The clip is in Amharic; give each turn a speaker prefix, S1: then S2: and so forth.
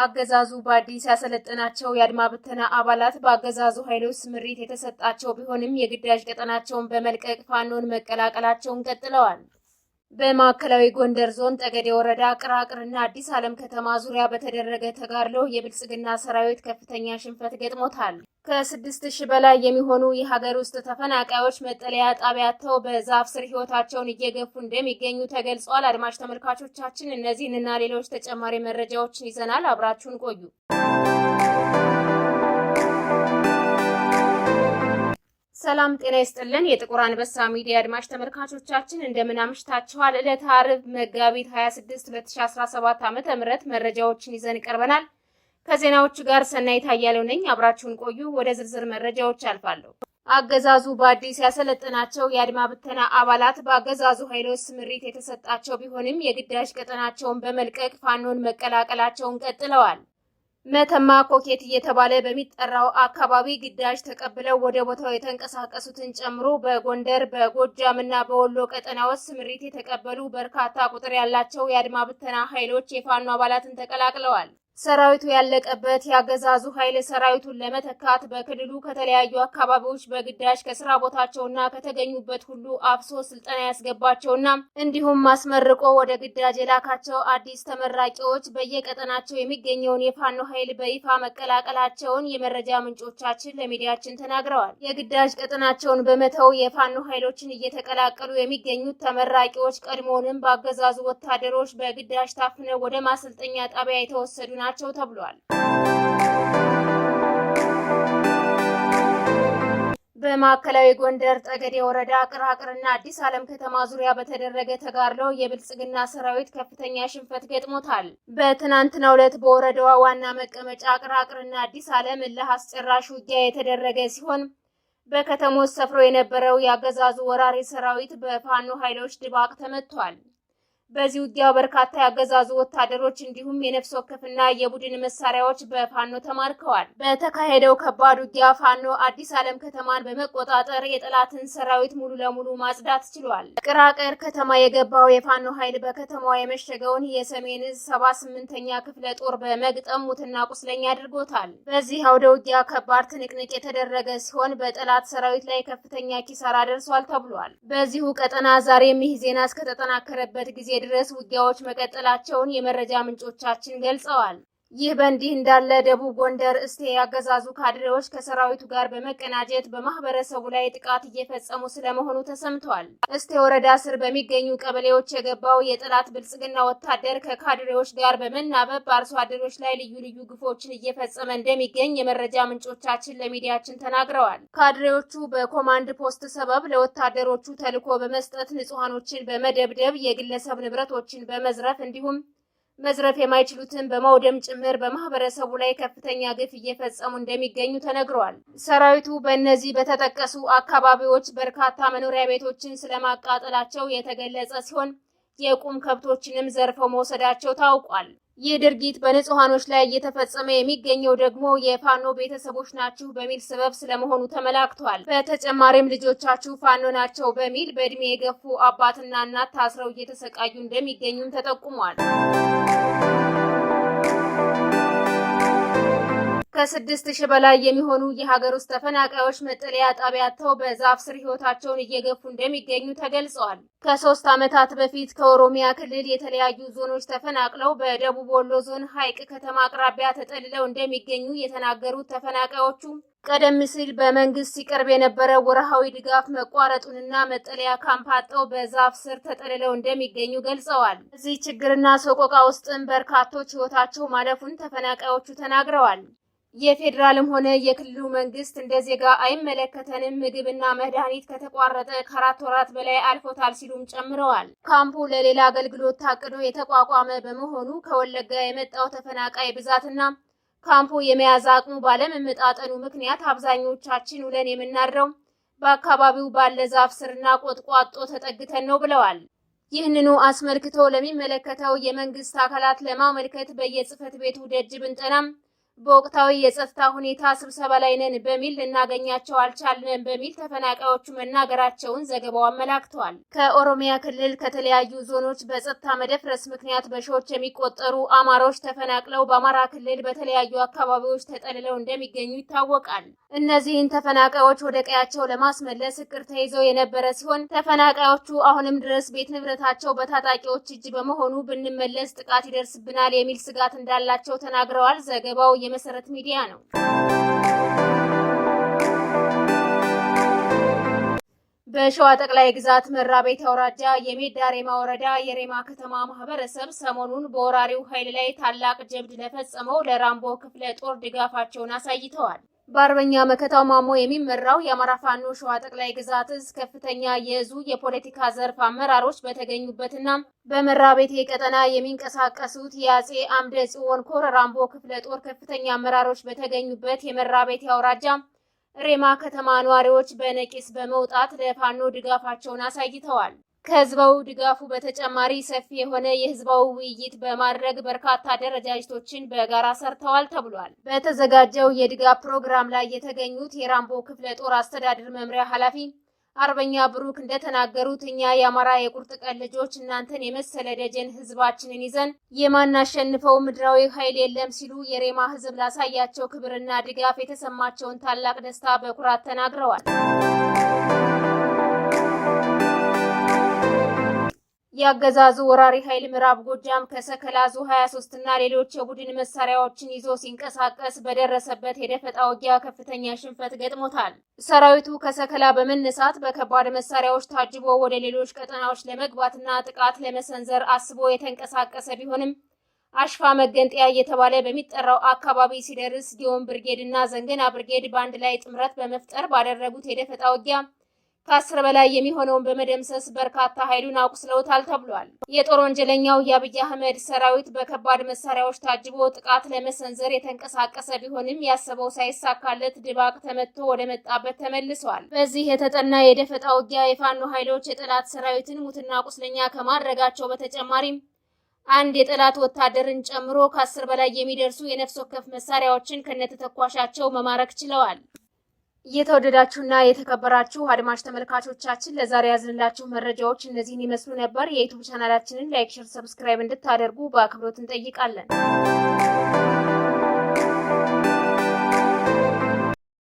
S1: አገዛዙ በአዲስ ያሰለጠናቸው የአድማ ብተና አባላት በአገዛዙ ኃይሎች ስምሪት የተሰጣቸው ቢሆንም የግዳጅ ቀጠናቸውን በመልቀቅ ፋኖን መቀላቀላቸውን ቀጥለዋል። በማዕከላዊ ጎንደር ዞን ጠገዴ ወረዳ ቅራቅርና አዲስ ዓለም ከተማ ዙሪያ በተደረገ ተጋድሎ የብልጽግና ሰራዊት ከፍተኛ ሽንፈት ገጥሞታል። ከ6000 በላይ የሚሆኑ የሀገር ውስጥ ተፈናቃዮች መጠለያ ጣቢያ አጥተው በዛፍ ስር ህይወታቸውን እየገፉ እንደሚገኙ ተገልጿል። አድማጭ ተመልካቾቻችን እነዚህንና ሌሎች ተጨማሪ መረጃዎችን ይዘናል። አብራችሁን ቆዩ። ሰላም ጤና ይስጥልን። የጥቁር አንበሳ ሚዲያ አድማጭ ተመልካቾቻችን እንደምን አምሽታችኋል? ዕለተ ዓርብ መጋቢት 26 2017 ዓ.ም መረጃዎችን ይዘን ቀርበናል። ከዜናዎቹ ጋር ሰናይት አያሌው ነኝ። አብራችሁን ቆዩ። ወደ ዝርዝር መረጃዎች አልፋለሁ። አገዛዙ በአዲስ ያሰለጠናቸው የአድማ ብተና አባላት በአገዛዙ ኃይሎች ስምሪት የተሰጣቸው ቢሆንም የግዳጅ ቀጠናቸውን በመልቀቅ ፋኖን መቀላቀላቸውን ቀጥለዋል። መተማ ኮኬት እየተባለ በሚጠራው አካባቢ ግዳጅ ተቀብለው ወደ ቦታው የተንቀሳቀሱትን ጨምሮ በጎንደር በጎጃምና በወሎ ቀጠናዎች ስምሪት የተቀበሉ በርካታ ቁጥር ያላቸው የአድማ ብተና ኃይሎች የፋኖ አባላትን ተቀላቅለዋል። ሰራዊቱ ያለቀበት ያገዛዙ ኃይል ሰራዊቱን ለመተካት በክልሉ ከተለያዩ አካባቢዎች በግዳጅ ከስራ ቦታቸውና ከተገኙበት ሁሉ አፍሶ ስልጠና ያስገባቸውና እንዲሁም ማስመርቆ ወደ ግዳጅ የላካቸው አዲስ ተመራቂዎች በየቀጠናቸው የሚገኘውን የፋኖ ኃይል በይፋ መቀላቀላቸውን የመረጃ ምንጮቻችን ለሚዲያችን ተናግረዋል። የግዳጅ ቀጠናቸውን በመተው የፋኖ ኃይሎችን እየተቀላቀሉ የሚገኙት ተመራቂዎች ቀድሞውንም በአገዛዙ ወታደሮች በግዳጅ ታፍነው ወደ ማሰልጠኛ ጣቢያ የተወሰዱ ናቸው ተብሏል። በማዕከላዊ ጎንደር ጠገዴ ወረዳ ቅራቅርና አዲስ ዓለም ከተማ ዙሪያ በተደረገ ተጋድሎ የብልጽግና ሰራዊት ከፍተኛ ሽንፈት ገጥሞታል። በትናንትናው ዕለት በወረዳዋ ዋና መቀመጫ ቅራቅርና አዲስ ዓለም እልህ አስጨራሽ ውጊያ የተደረገ ሲሆን በከተሞች ሰፍሮ የነበረው የአገዛዙ ወራሪ ሰራዊት በፋኖ ኃይሎች ድባቅ ተመቷል። በዚህ ውጊያ በርካታ ያገዛዙ ወታደሮች እንዲሁም የነፍስ ወከፍና የቡድን መሳሪያዎች በፋኖ ተማርከዋል። በተካሄደው ከባድ ውጊያ ፋኖ አዲስ ዓለም ከተማን በመቆጣጠር የጠላትን ሰራዊት ሙሉ ለሙሉ ማጽዳት ችሏል። ቅራቅር ከተማ የገባው የፋኖ ኃይል በከተማዋ የመሸገውን የሰሜን ዕዝ 78ኛ ክፍለ ጦር በመግጠም ሙትና ቁስለኛ አድርጎታል። በዚህ አውደ ውጊያ ከባድ ትንቅንቅ የተደረገ ሲሆን በጠላት ሰራዊት ላይ ከፍተኛ ኪሳራ ደርሷል ተብሏል። በዚሁ ቀጠና ዛሬም ይህ ዜና እስከተጠናከረበት ጊዜ ድረስ ውጊያዎች መቀጠላቸውን የመረጃ ምንጮቻችን ገልጸዋል። ይህ በእንዲህ እንዳለ ደቡብ ጎንደር እስቴ ያገዛዙ ካድሬዎች ከሰራዊቱ ጋር በመቀናጀት በማህበረሰቡ ላይ ጥቃት እየፈጸሙ ስለመሆኑ ተሰምቷል። እስቴ ወረዳ ስር በሚገኙ ቀበሌዎች የገባው የጠላት ብልጽግና ወታደር ከካድሬዎች ጋር በመናበብ በአርሶ አደሮች ላይ ልዩ ልዩ ግፎችን እየፈጸመ እንደሚገኝ የመረጃ ምንጮቻችን ለሚዲያችን ተናግረዋል። ካድሬዎቹ በኮማንድ ፖስት ሰበብ ለወታደሮቹ ተልዕኮ በመስጠት ንጹሃኖችን በመደብደብ የግለሰብ ንብረቶችን በመዝረፍ እንዲሁም መዝረፍ የማይችሉትን በማውደም ጭምር በማህበረሰቡ ላይ ከፍተኛ ግፍ እየፈጸሙ እንደሚገኙ ተነግሯል። ሰራዊቱ በእነዚህ በተጠቀሱ አካባቢዎች በርካታ መኖሪያ ቤቶችን ስለማቃጠላቸው የተገለጸ ሲሆን የቁም ከብቶችንም ዘርፈው መውሰዳቸው ታውቋል። ይህ ድርጊት በንጹሃኖች ላይ እየተፈጸመ የሚገኘው ደግሞ የፋኖ ቤተሰቦች ናችሁ በሚል ሰበብ ስለመሆኑ ተመላክቷል። በተጨማሪም ልጆቻችሁ ፋኖ ናቸው በሚል በእድሜ የገፉ አባትና እናት ታስረው እየተሰቃዩ እንደሚገኙም ተጠቁሟል። ከ6000 በላይ የሚሆኑ የሀገር ውስጥ ተፈናቃዮች መጠለያ ጣቢያ አጥተው በዛፍ ስር ህይወታቸውን እየገፉ እንደሚገኙ ተገልጿል። ከ3 ዓመታት በፊት ከኦሮሚያ ክልል የተለያዩ ዞኖች ተፈናቅለው በደቡብ ወሎ ዞን ሐይቅ ከተማ አቅራቢያ ተጠልለው እንደሚገኙ የተናገሩት ተፈናቃዮቹ ቀደም ሲል በመንግስት ሲቀርብ የነበረ ወርሃዊ ድጋፍ መቋረጡንና መጠለያ ካምፕ አጥተው በዛፍ ስር ተጠልለው እንደሚገኙ ገልጸዋል። እዚህ ችግርና ሰቆቃ ውስጥም በርካቶች ህይወታቸው ማለፉን ተፈናቃዮቹ ተናግረዋል። የፌዴራልም ሆነ የክልሉ መንግስት እንደ ዜጋ አይመለከተንም፣ ምግብና መድኃኒት ከተቋረጠ ከ4 ወራት በላይ አልፎታል ሲሉም ጨምረዋል። ካምፑ ለሌላ አገልግሎት ታቅዶ የተቋቋመ በመሆኑ ከወለጋ የመጣው ተፈናቃይ ብዛትና ካምፑ የመያዝ አቅሙ ባለመመጣጠኑ ምክንያት አብዛኞቻችን ውለን የምናድረው በአካባቢው ባለ ዛፍ ስርና ቆጥቋጦ ተጠግተን ነው ብለዋል። ይህንኑ አስመልክቶ ለሚመለከተው የመንግስት አካላት ለማመልከት በየጽህፈት ቤቱ ደጅ ብንጠናም በወቅታዊ የጸጥታ ሁኔታ ስብሰባ ላይ ነን በሚል ልናገኛቸው አልቻልንም በሚል ተፈናቃዮቹ መናገራቸውን ዘገባው አመላክቷል። ከኦሮሚያ ክልል ከተለያዩ ዞኖች በጸጥታ መደፍረስ ምክንያት በሺዎች የሚቆጠሩ አማሮች ተፈናቅለው በአማራ ክልል በተለያዩ አካባቢዎች ተጠልለው እንደሚገኙ ይታወቃል። እነዚህን ተፈናቃዮች ወደ ቀያቸው ለማስመለስ እቅድ ተይዘው የነበረ ሲሆን ተፈናቃዮቹ አሁንም ድረስ ቤት ንብረታቸው በታጣቂዎች እጅ በመሆኑ ብንመለስ ጥቃት ይደርስብናል የሚል ስጋት እንዳላቸው ተናግረዋል። ዘገባው የመሰረት ሚዲያ ነው። በሸዋ ጠቅላይ ግዛት መራቤቴ አውራጃ የሜዳ ሬማ ወረዳ የሬማ ከተማ ማህበረሰብ ሰሞኑን በወራሪው ኃይል ላይ ታላቅ ጀብድ ለፈጸመው ለራምቦ ክፍለ ጦር ድጋፋቸውን አሳይተዋል። በአርበኛ መከታው ማሞ የሚመራው የአማራ ፋኖ ሸዋ ጠቅላይ ግዛት እዝ ከፍተኛ የእዙ የፖለቲካ ዘርፍ አመራሮች በተገኙበትና በመራቤቴ ቀጠና የሚንቀሳቀሱት የአጼ አምደ ጽዮን ኮር ራምቦ ክፍለ ጦር ከፍተኛ አመራሮች በተገኙበት የመራቤቴ አውራጃ ሬማ ከተማ ነዋሪዎች በነቂስ በመውጣት ለፋኖ ድጋፋቸውን አሳይተዋል። ከህዝባዊ ድጋፉ በተጨማሪ ሰፊ የሆነ የህዝባዊ ውይይት በማድረግ በርካታ አደረጃጀቶችን በጋራ ሰርተዋል ተብሏል። በተዘጋጀው የድጋፍ ፕሮግራም ላይ የተገኙት የራምቦ ክፍለ ጦር አስተዳደር መምሪያ ኃላፊ አርበኛ ብሩክ እንደተናገሩት እኛ የአማራ የቁርጥ ቀን ልጆች እናንተን የመሰለ ደጀን ህዝባችንን ይዘን የማናሸንፈው ምድራዊ ኃይል የለም ሲሉ የሬማ ህዝብ ላሳያቸው ክብርና ድጋፍ የተሰማቸውን ታላቅ ደስታ በኩራት ተናግረዋል። የአገዛዙ ወራሪ ኃይል ምዕራብ ጎጃም ከሰከላ ዙ 23 እና ሌሎች የቡድን መሳሪያዎችን ይዞ ሲንቀሳቀስ በደረሰበት የደፈጣ ውጊያ ከፍተኛ ሽንፈት ገጥሞታል። ሰራዊቱ ከሰከላ በመነሳት በከባድ መሳሪያዎች ታጅቦ ወደ ሌሎች ቀጠናዎች ለመግባትና ጥቃት ለመሰንዘር አስቦ የተንቀሳቀሰ ቢሆንም አሽፋ መገንጠያ እየተባለ በሚጠራው አካባቢ ሲደርስ ጊዮን ብርጌድ እና ዘንገና ብርጌድ ባንድ ላይ ጥምረት በመፍጠር ባደረጉት የደፈጣ ውጊያ ከ10 በላይ የሚሆነውን በመደምሰስ በርካታ ኃይሉን አቁስለውታል ተብሏል። የጦር ወንጀለኛው የአብይ አህመድ ሰራዊት በከባድ መሳሪያዎች ታጅቦ ጥቃት ለመሰንዘር የተንቀሳቀሰ ቢሆንም ያሰበው ሳይሳካለት ድባቅ ተመቶ ወደ መጣበት ተመልሷል። በዚህ የተጠና የደፈጣ ውጊያ የፋኖ ኃይሎች የጠላት ሰራዊትን ሙትና ቁስለኛ ከማድረጋቸው በተጨማሪም አንድ የጠላት ወታደርን ጨምሮ ከ10 በላይ የሚደርሱ የነፍስ ወከፍ መሳሪያዎችን ከነተተኳሻቸው መማረክ ችለዋል። የተወደዳችሁና የተከበራችሁ አድማጭ ተመልካቾቻችን ለዛሬ ያዝንላችሁ መረጃዎች እነዚህን ይመስሉ ነበር። የዩቲዩብ ቻናላችንን ላይክ፣ ሼር፣ ሰብስክራይብ እንድታደርጉ በአክብሮት እንጠይቃለን።